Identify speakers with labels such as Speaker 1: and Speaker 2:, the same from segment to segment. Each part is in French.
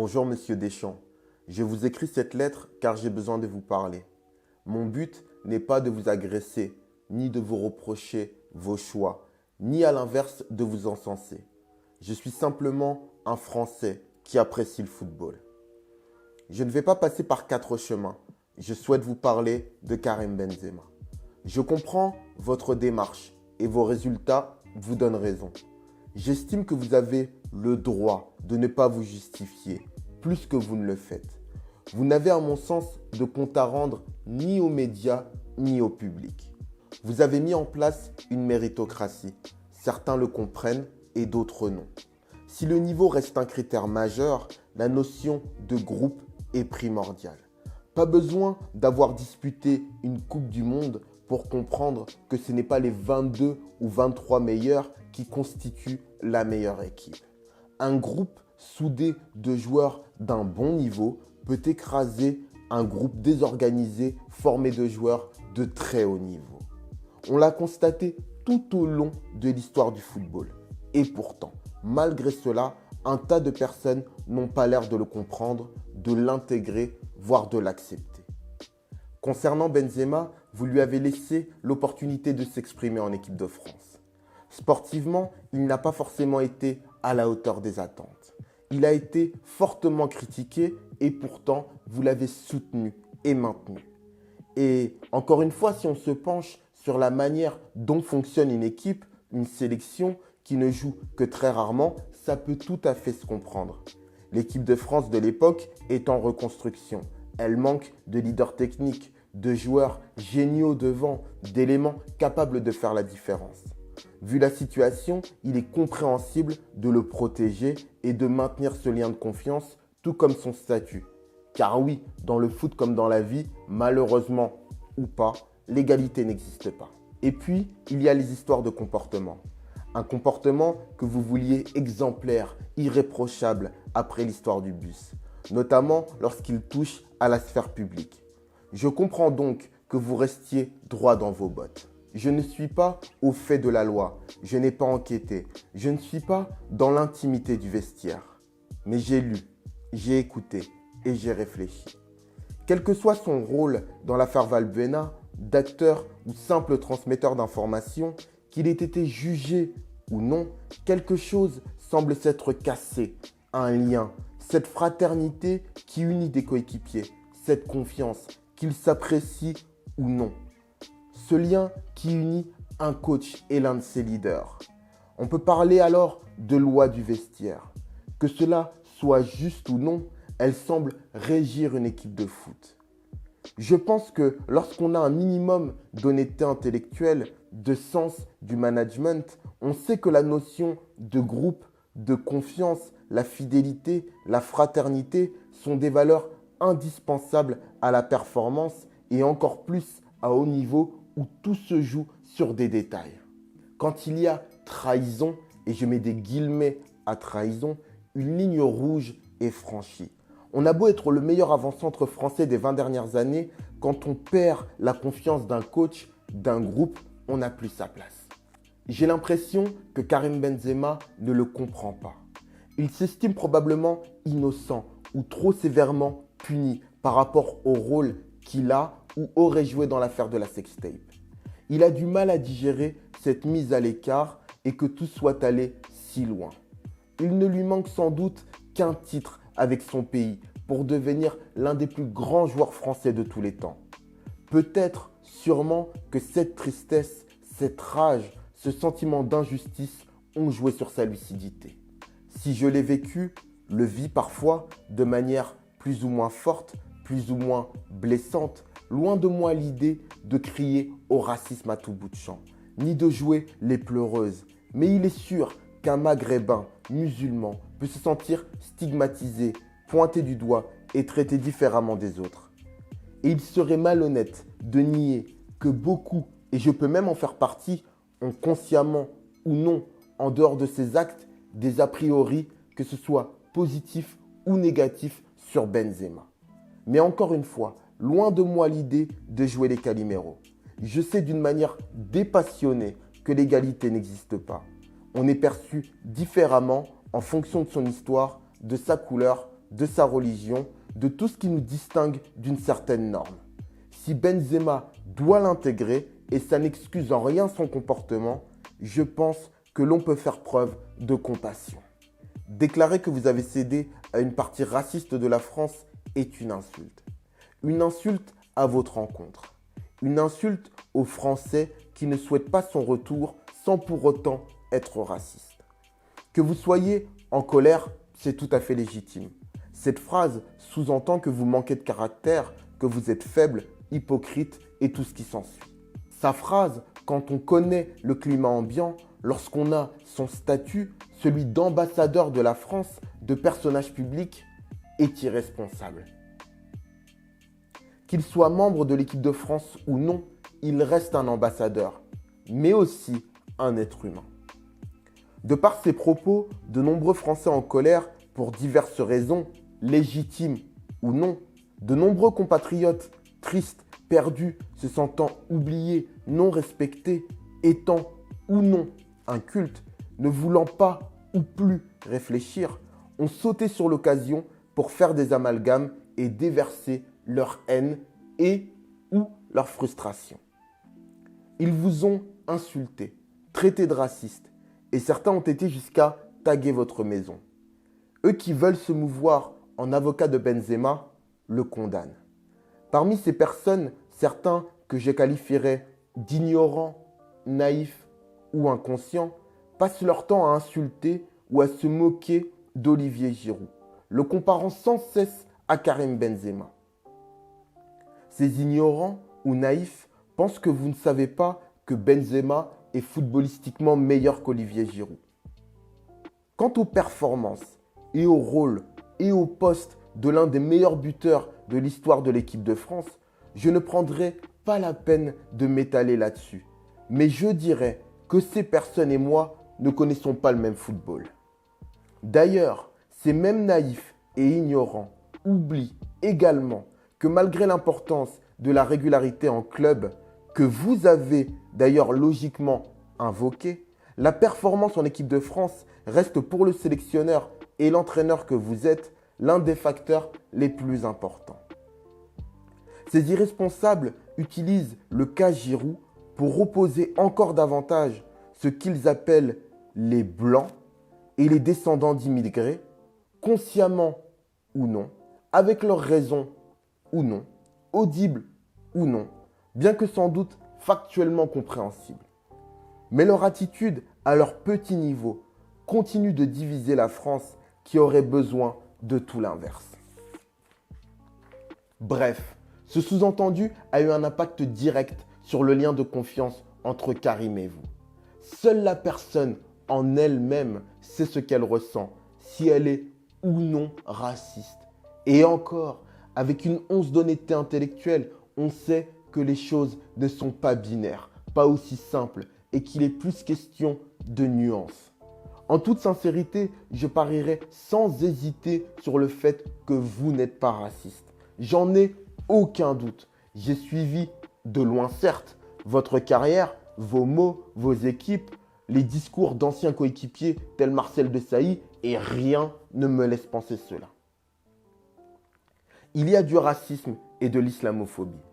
Speaker 1: Bonjour Monsieur Deschamps. Je vous écris cette lettre car j'ai besoin de vous parler. Mon but n'est pas de vous agresser, ni de vous reprocher vos choix, ni à l'inverse de vous encenser. Je suis simplement un Français qui apprécie le football. Je ne vais pas passer par 4 chemins. Je souhaite vous parler de Karim Benzema. Je comprends votre démarche et vos résultats vous donnent raison. J'estime que vous avez le droit de ne pas vous justifier plus que vous ne le faites. Vous n'avez à mon sens de compte à rendre ni aux médias ni au public. Vous avez mis en place une méritocratie. Certains le comprennent et d'autres non. Si le niveau reste un critère majeur, la notion de groupe est primordiale. Pas besoin d'avoir disputé une Coupe du Monde pour comprendre que ce n'est pas les 22 ou 23 meilleurs qui constituent la meilleure équipe. Un groupe soudé de joueurs d'un bon niveau peut écraser un groupe désorganisé formé de joueurs de très haut niveau. On l'a constaté tout au long de l'histoire du football. Et pourtant, malgré cela, un tas de personnes n'ont pas l'air de le comprendre, de l'intégrer, voire de l'accepter. Concernant Benzema, vous lui avez laissé l'opportunité de s'exprimer en équipe de France. Sportivement, il n'a pas forcément été à la hauteur des attentes. Il a été fortement critiqué et pourtant, vous l'avez soutenu et maintenu. Et encore une fois, si on se penche sur la manière dont fonctionne une équipe, une sélection qui ne joue que très rarement, ça peut tout à fait se comprendre. L'équipe de France de l'époque est en reconstruction. Elle manque de leaders techniques, de joueurs géniaux devant, d'éléments capables de faire la différence. Vu la situation, il est compréhensible de le protéger et de maintenir ce lien de confiance, tout comme son statut. Car oui, dans le foot comme dans la vie, malheureusement ou pas, l'égalité n'existe pas. Et puis, il y a les histoires de comportement. Un comportement que vous vouliez exemplaire, irréprochable après l'histoire du bus, notamment lorsqu'il touche à la sphère publique. Je comprends donc que vous restiez droit dans vos bottes. Je ne suis pas au fait de la loi, je n'ai pas enquêté, je ne suis pas dans l'intimité du vestiaire. Mais j'ai lu, j'ai écouté et j'ai réfléchi. Quel que soit son rôle dans l'affaire Valbuena, d'acteur ou simple transmetteur d'informations, qu'il ait été jugé ou non, quelque chose semble s'être cassé, un lien, cette fraternité qui unit des coéquipiers, cette confiance, qu'ils s'apprécient ou non. Ce lien qui unit un coach et l'un de ses leaders. On peut parler alors de loi du vestiaire. Que cela soit juste ou non, elle semble régir une équipe de foot. Je pense que lorsqu'on a un minimum d'honnêteté intellectuelle, de sens du management, on sait que la notion de groupe, de confiance, la fidélité, la fraternité sont des valeurs indispensables à la performance et encore plus à haut niveau où tout se joue sur des détails. Quand il y a trahison, et je mets des guillemets à trahison, une ligne rouge est franchie. On a beau être le meilleur avant-centre français des 20 dernières années, quand on perd la confiance d'un coach, d'un groupe, on n'a plus sa place. J'ai l'impression que Karim Benzema ne le comprend pas. Il s'estime probablement innocent ou trop sévèrement puni par rapport au rôle qu'il a ou aurait joué dans l'affaire de la sextape. Il a du mal à digérer cette mise à l'écart et que tout soit allé si loin. Il ne lui manque sans doute qu'un titre avec son pays pour devenir l'un des plus grands joueurs français de tous les temps. Peut-être, sûrement, que cette tristesse, cette rage, ce sentiment d'injustice ont joué sur sa lucidité. Si je l'ai vécu, le vis parfois de manière plus ou moins forte, plus ou moins blessante, loin de moi l'idée de crier au racisme à tout bout de champ, ni de jouer les pleureuses. Mais il est sûr qu'un maghrébin musulman peut se sentir stigmatisé, pointé du doigt et traité différemment des autres. Et il serait malhonnête de nier que beaucoup, et je peux même en faire partie, ont consciemment ou non, en dehors de ces actes, des a priori, que ce soit positif ou négatif, sur Benzema. Mais encore une fois, loin de moi l'idée de jouer les Caliméros. Je sais d'une manière dépassionnée que l'égalité n'existe pas. On est perçu différemment en fonction de son histoire, de sa couleur, de sa religion, de tout ce qui nous distingue d'une certaine norme. Si Benzema doit l'intégrer, et ça n'excuse en rien son comportement, je pense que l'on peut faire preuve de compassion. Déclarer que vous avez cédé à une partie raciste de la France est une insulte. Une insulte à votre encontre. Une insulte aux Français qui ne souhaitent pas son retour sans pour autant être raciste. Que vous soyez en colère, c'est tout à fait légitime. Cette phrase sous-entend que vous manquez de caractère, que vous êtes faible, hypocrite et tout ce qui s'ensuit. Sa phrase, quand on connaît le climat ambiant, lorsqu'on a son statut, celui d'ambassadeur de la France, de personnage public, est irresponsable. Qu'il soit membre de l'équipe de France ou non, il reste un ambassadeur, mais aussi un être humain. De par ses propos, de nombreux Français en colère, pour diverses raisons, légitimes ou non, de nombreux compatriotes tristes, perdus, se sentant oubliés, non respectés, étant ou non incultes, ne voulant pas ou plus réfléchir, ont sauté sur l'occasion pour faire des amalgames et déverser leur haine et ou leur frustration. Ils vous ont insulté, traité de raciste, et certains ont été jusqu'à taguer votre maison. Eux qui veulent se mouvoir en avocat de Benzema le condamnent. Parmi ces personnes, certains que je qualifierais d'ignorants, naïfs ou inconscients passent leur temps à insulter ou à se moquer d'Olivier Giroud, le comparant sans cesse à Karim Benzema. Ces ignorants ou naïfs pensent que vous ne savez pas que Benzema est footballistiquement meilleur qu'Olivier Giroud. Quant aux performances et au rôle et au poste de l'un des meilleurs buteurs de l'histoire de l'équipe de France, je ne prendrai pas la peine de m'étaler là-dessus. Mais je dirais que ces personnes et moi ne connaissons pas le même football. D'ailleurs, ces mêmes naïfs et ignorants oublient également que malgré l'importance de la régularité en club, que vous avez d'ailleurs logiquement invoqué, la performance en équipe de France reste pour le sélectionneur et l'entraîneur que vous êtes l'un des facteurs les plus importants. Ces irresponsables utilisent le cas Giroud pour opposer encore davantage ce qu'ils appellent les Blancs et les descendants d'immigrés, consciemment ou non, avec leurs raisons ou non, audibles ou non, bien que sans doute factuellement compréhensibles. Mais leur attitude, à leur petit niveau, continue de diviser la France qui aurait besoin de tout l'inverse. Bref, ce sous-entendu a eu un impact direct sur le lien de confiance entre Karim et vous. Seule la personne en elle-même sait ce qu'elle ressent, si elle est ou non raciste. Et encore, avec une once d'honnêteté intellectuelle, on sait que les choses ne sont pas binaires, pas aussi simples, et qu'il est plus question de nuances. En toute sincérité, je parierais sans hésiter sur le fait que vous n'êtes pas raciste. J'en ai aucun doute. J'ai suivi, de loin certes, votre carrière, vos mots, vos équipes, les discours d'anciens coéquipiers tels Marcel Desailly, et rien ne me laisse penser cela. Il y a du racisme et de l'islamophobie.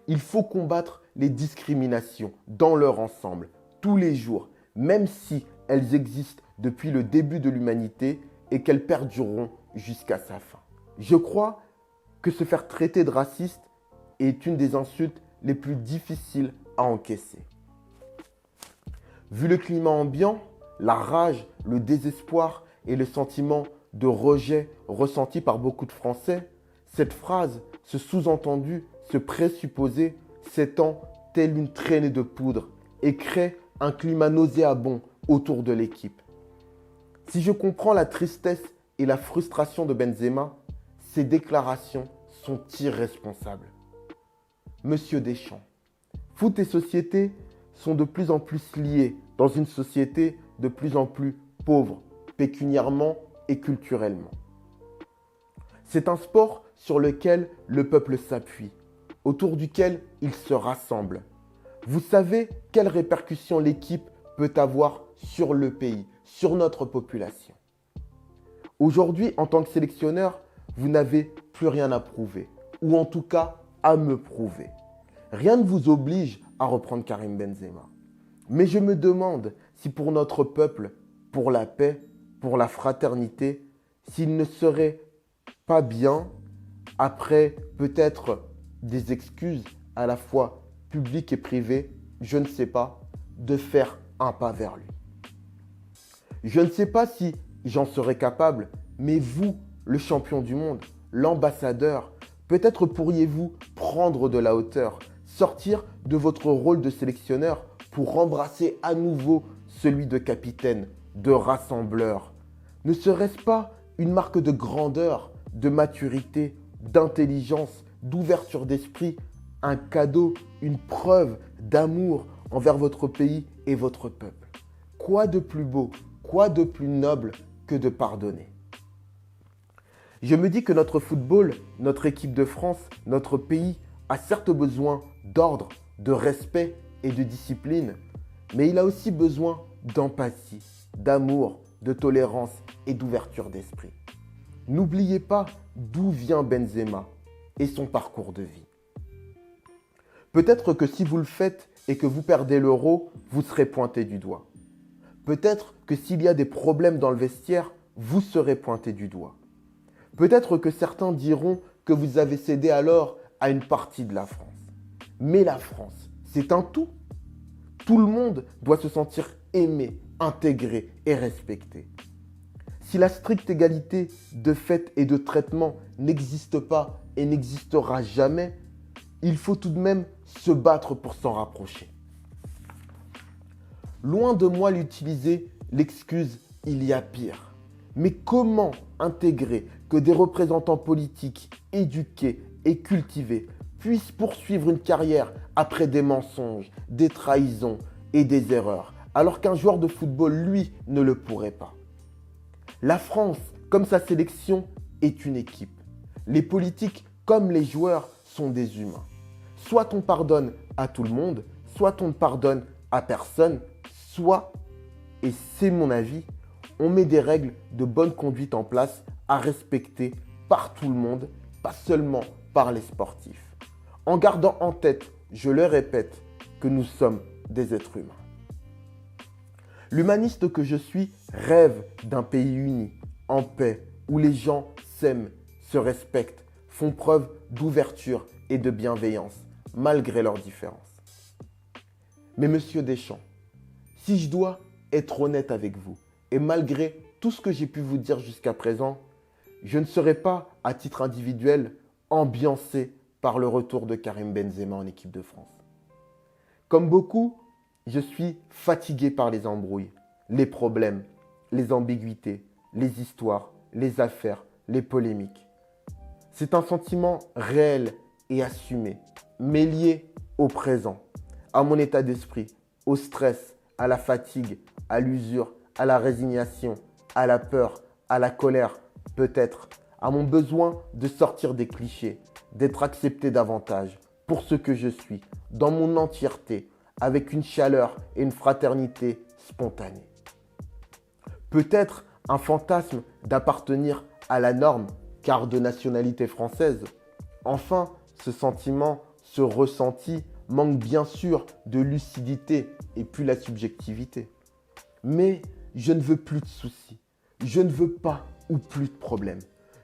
Speaker 1: Il faut combattre les discriminations dans leur ensemble, tous les jours, même si elles existent depuis le début de l'humanité et qu'elles perdureront jusqu'à sa fin. Je crois que se faire traiter de raciste est une des insultes les plus difficiles à encaisser. Vu le climat ambiant, la rage, le désespoir et le sentiment de rejet ressenti par beaucoup de Français, cette phrase, ce sous-entendu, ce présupposé s'étend telle une traînée de poudre et crée un climat nauséabond autour de l'équipe. Si je comprends la tristesse et la frustration de Benzema, ces déclarations sont irresponsables. Monsieur Deschamps, foot et société sont de plus en plus liés dans une société de plus en plus pauvre, pécuniairement et culturellement. C'est un sport sur lequel le peuple s'appuie, autour duquel il se rassemble. Vous savez quelles répercussions l'équipe peut avoir sur le pays, sur notre population. Aujourd'hui, en tant que sélectionneur, vous n'avez plus rien à prouver, ou en tout cas à me prouver. Rien ne vous oblige à reprendre Karim Benzema. Mais je me demande si pour notre peuple, pour la paix, pour la fraternité, s'il ne serait pas bien, après peut-être des excuses à la fois publiques et privées, je ne sais pas, de faire un pas vers lui. Je ne sais pas si j'en serais capable, mais vous, le champion du monde, l'ambassadeur, peut-être pourriez-vous prendre de la hauteur, sortir de votre rôle de sélectionneur pour embrasser à nouveau celui de capitaine, de rassembleur. Ne serait-ce pas une marque de grandeur, de maturité, d'intelligence, d'ouverture d'esprit, un cadeau, une preuve d'amour envers votre pays et votre peuple? Quoi de plus beau, quoi de plus noble que de pardonner? Je me dis que notre football, notre équipe de France, notre pays a certes besoin d'ordre, de respect et de discipline, mais il a aussi besoin d'empathie, d'amour, de tolérance et d'ouverture d'esprit. N'oubliez pas d'où vient Benzema et son parcours de vie. Peut-être que si vous le faites et que vous perdez l'Euro, vous serez pointé du doigt. Peut-être que s'il y a des problèmes dans le vestiaire, vous serez pointé du doigt. Peut-être que certains diront que vous avez cédé alors à une partie de la France. Mais la France, c'est un tout. Tout le monde doit se sentir aimé, intégré et respecté. Si la stricte égalité de fait et de traitement n'existe pas et n'existera jamais, il faut tout de même se battre pour s'en rapprocher. Loin de moi l'utiliser l'excuse « il y a pire ». Mais comment intégrer que des représentants politiques éduqués et cultivés puissent poursuivre une carrière après des mensonges, des trahisons et des erreurs, alors qu'un joueur de football, lui, ne le pourrait pas? La France, comme sa sélection, est une équipe. Les politiques, comme les joueurs, sont des humains. Soit on pardonne à tout le monde, soit on ne pardonne à personne, soit, et c'est mon avis, on met des règles de bonne conduite en place à respecter par tout le monde, pas seulement par les sportifs. En gardant en tête, je le répète, que nous sommes des êtres humains. L'humaniste que je suis rêve d'un pays uni, en paix, où les gens s'aiment, se respectent, font preuve d'ouverture et de bienveillance, malgré leurs différences. Mais monsieur Deschamps, si je dois être honnête avec vous, et malgré tout ce que j'ai pu vous dire jusqu'à présent, je ne serai pas, à titre individuel, ambiancé par le retour de Karim Benzema en équipe de France. Comme beaucoup, je suis fatigué par les embrouilles, les problèmes, les ambiguïtés, les histoires, les affaires, les polémiques. C'est un sentiment réel et assumé, mais lié au présent, à mon état d'esprit, au stress, à la fatigue, à l'usure, à la résignation, à la peur, à la colère, peut-être, à mon besoin de sortir des clichés, d'être accepté davantage pour ce que je suis, dans mon entièreté, avec une chaleur et une fraternité spontanée. Peut-être un fantasme d'appartenir à la norme, car de nationalité française. Enfin, ce sentiment, ce ressenti manque bien sûr de lucidité et plus la subjectivité. Mais je ne veux plus de soucis. Je ne veux pas ou plus de problèmes.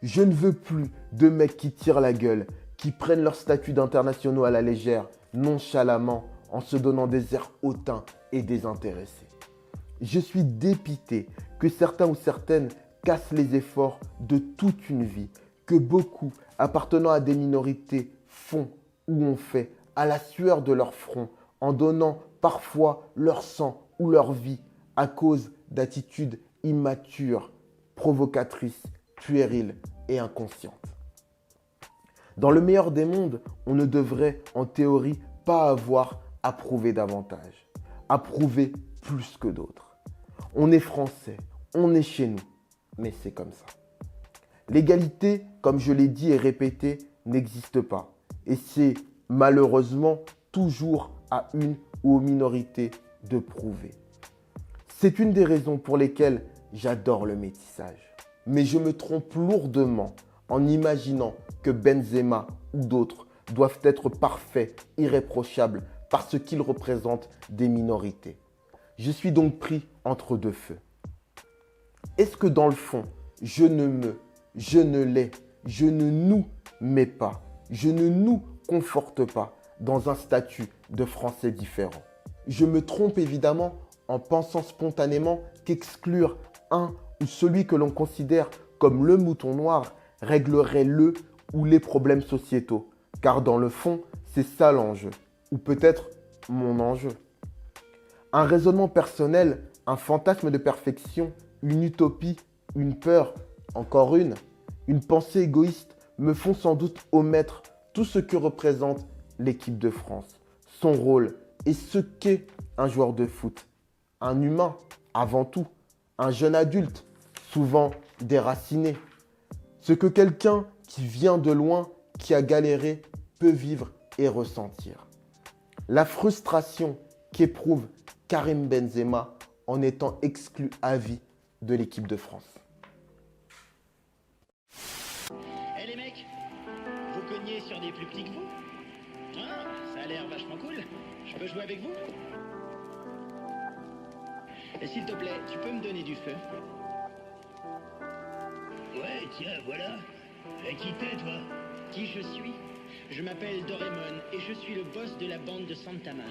Speaker 1: Je ne veux plus de mecs qui tirent la gueule, qui prennent leur statut d'internationaux à la légère, nonchalamment, en se donnant des airs hautains et désintéressés. Je suis dépité que certains ou certaines cassent les efforts de toute une vie, que beaucoup, appartenant à des minorités, font ou ont fait à la sueur de leur front, en donnant parfois leur sang ou leur vie à cause d'attitudes immatures, provocatrices, puériles et inconscientes. Dans le meilleur des mondes, on ne devrait en théorie pas avoir à prouver davantage, à prouver plus que d'autres. On est français, on est chez nous, mais c'est comme ça. L'égalité, comme je l'ai dit et répété, n'existe pas. Et c'est malheureusement toujours à une ou aux minorités de prouver. C'est une des raisons pour lesquelles j'adore le métissage. Mais je me trompe lourdement en imaginant que Benzema ou d'autres doivent être parfaits, irréprochables, parce qu'ils représentent des minorités. Je suis donc pris entre deux feux. Est-ce que dans le fond, je ne les, je ne nous mets pas, je ne nous conforte pas dans un statut de Français différent? Je me trompe évidemment en pensant spontanément qu'exclure un ou celui que l'on considère comme le mouton noir réglerait le ou les problèmes sociétaux. Car dans le fond, c'est ça l'enjeu. Ou peut-être mon enjeu. Un raisonnement personnel, un fantasme de perfection, une utopie, une peur, encore une pensée égoïste me font sans doute omettre tout ce que représente l'équipe de France, son rôle et ce qu'est un joueur de foot. Un humain, avant tout, un jeune adulte, souvent déraciné. Ce que quelqu'un qui vient de loin, qui a galéré, peut vivre et ressentir. La frustration qu'éprouve Karim Benzema en étant exclu à vie de l'équipe de France.
Speaker 2: Eh les mecs, vous cognez sur des plus petits que vous? Ah, ça a l'air vachement cool. Je peux jouer avec vous? Et s'il te plaît, tu peux me donner du feu? Ouais, tiens, voilà. Qui t'es, toi? Qui je suis? Je m'appelle Doraemon et je suis le boss de la bande de Santama.